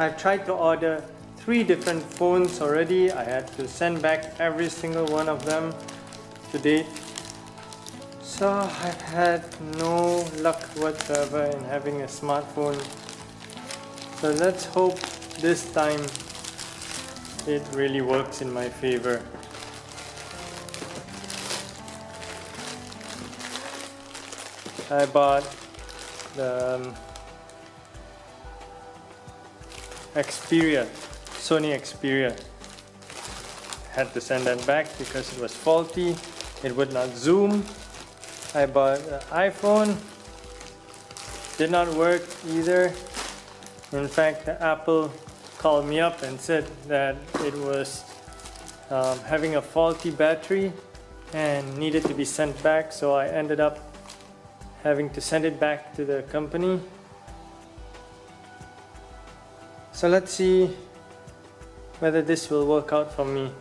I've tried to order 3 different phones already. I had to send back every single one of them to date. So I've had no luck whatsoever in having a smartphone. So let's hope this time it really works in my favor. I bought the Xperia, Sony Xperia. Had to send that back because it was faulty. It would not zoom. I bought an iPhone. Did not work either. In fact, Apple called me up and said that it was having a faulty battery and needed to be sent back. So I ended up having to send it back to the company. So let's see whether this will work out for me.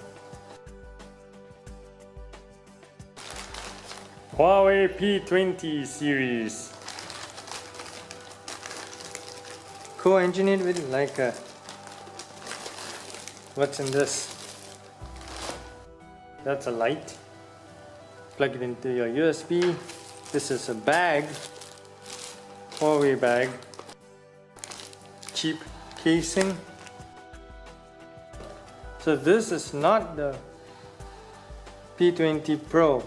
Huawei P20 series. Co-engineered with Leica. What's in this? That's a light. Plug it into your USB. This is a bag. Huawei bag. Cheap casing. So this is not the P20 Pro.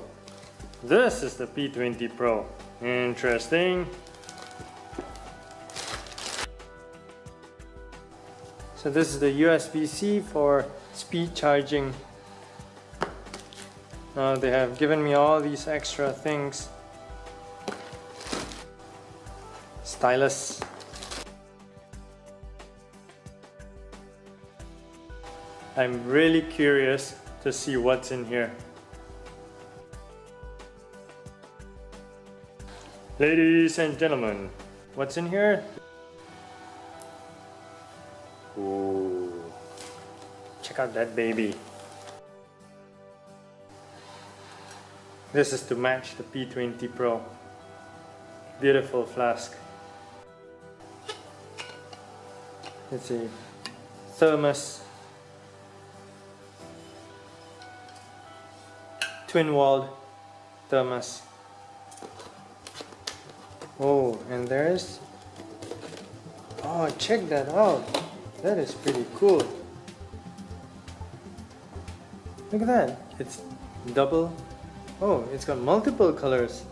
This is the P20 Pro. Interesting. So this is the USB-C for speed charging. Now they have given me all these extra things. Stylus. I'm really curious to see what's in here. Ladies and gentlemen, what's in here? Ooh, check out that baby. This is to match the P20 Pro. Beautiful flask. It's a thermos. Twin-walled thermos. Oh, and there's... Oh, check that out. That is pretty cool. Look at that. It's double. Oh, it's got multiple colors.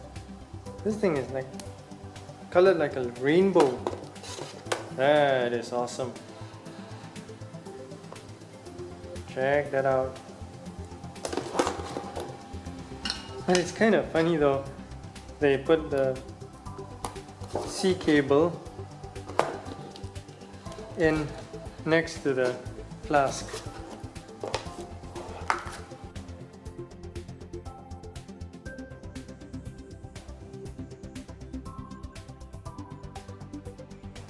This thing is like colored like a rainbow. That is awesome. Check that out. But it's kind of funny though. They put the C cable in next to the flask.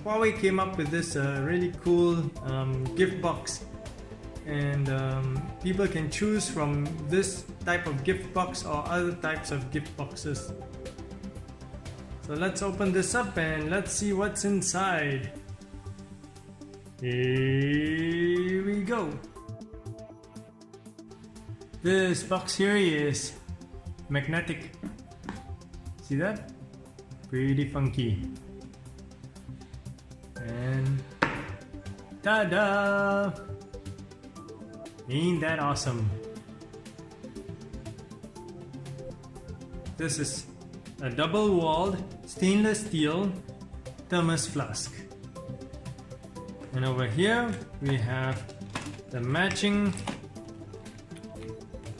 Huawei came up with this really cool gift box, and people can choose from this type of gift box or other types of gift boxes. So let's open this up and let's see what's inside. Here we go. This box here is magnetic. See that? Pretty funky. And ta-da! Ain't that awesome? This is a double-walled stainless steel thermos flask. And over here we have the matching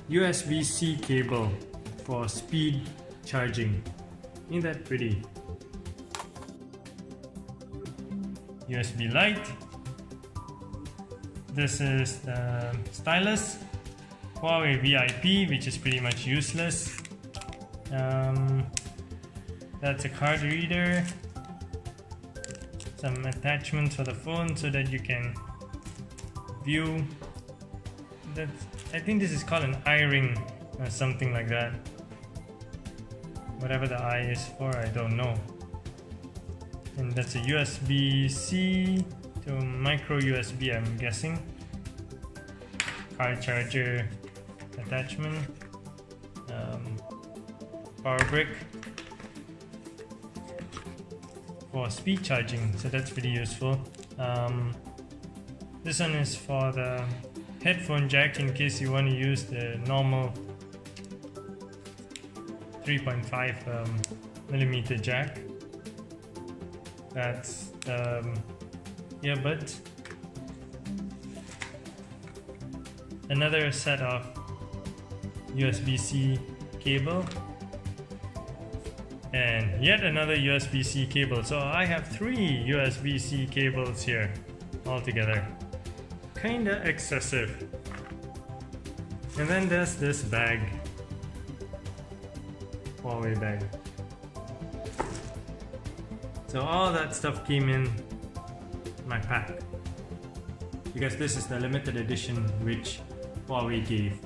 USB-C cable for speed charging. Ain't that pretty? USB light. This is the stylus, Huawei VIP, which is pretty much useless. That's a card reader. Some attachments for the phone so that you can view. I think this is called an eye ring or something like that. Whatever the eye is for, I don't know. And that's a USB-C to micro USB, I'm guessing. Car charger attachment, power brick for speed charging, so that's pretty useful. This one is for the headphone jack in case you want to use the normal 3.5 millimeter jack. That's earbud. Another set of USB-C cable, and yet another USB-C cable. So I have 3 USB-C cables here altogether. Kinda excessive. And then there's this bag, Huawei bag. So all that stuff came in my pack, because this is the limited edition which Huawei gave.